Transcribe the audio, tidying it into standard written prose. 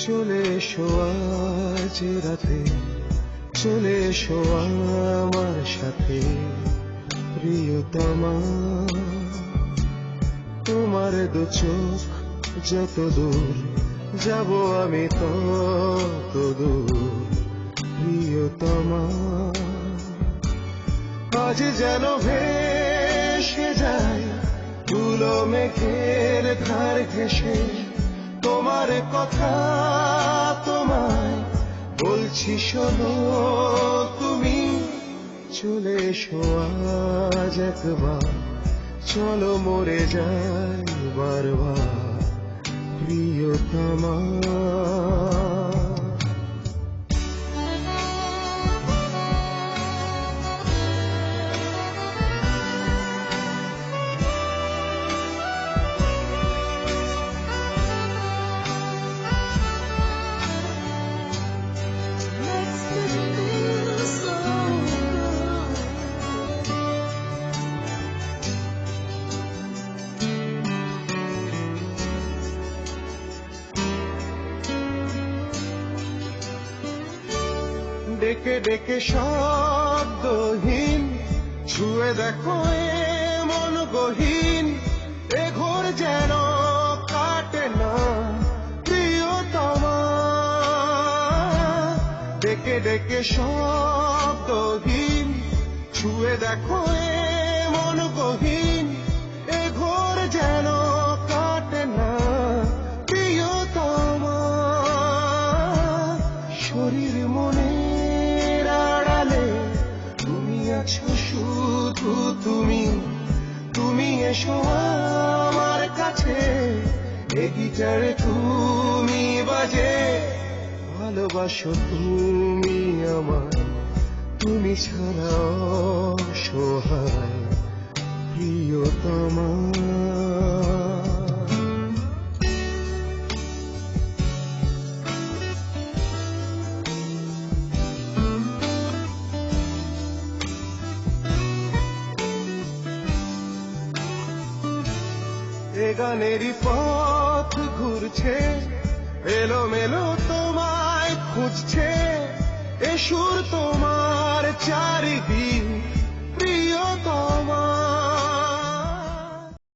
চলে এসো আজ রাতে, চলে এসো আমার সাথে প্রিয়তমা। তোমার দু চোখ যত দূর যাব আমি তত দূর প্রিয়তমা। আজ যেন ভেসে যায় ধুলো মেঘের ধার ঘেঁষে, তোমার কথা তোমায় বলছি শোনো তুমি। চলে এসো আজ একবার, চলো মরে যাই বারবার প্রিয়তমা। ডেকে ডেকে শব্দহীন ছুঁয়ে দেখো এ মন গহীন, এ ঘোর যেন কাটে না প্রিয়তমা। ডেকে ডেকে শব্দহীন ছুঁয়ে দেখো এ মন গহীন, এ ঘোর যেন কাটে না প্রিয়তমা। শরীর মনে শুধু তুমি, তুমি এসো আমার কাছে, এ গিটার তুমি বাজে। ভালোবাসো তুমি আমায়, তুমি ছাড়া অসহায় প্রিয়তমা। এ গানেরই পথ ঘুরছে এলোমেলো তোমায় খুঁজছে, এ সুর তোমার চারিদিক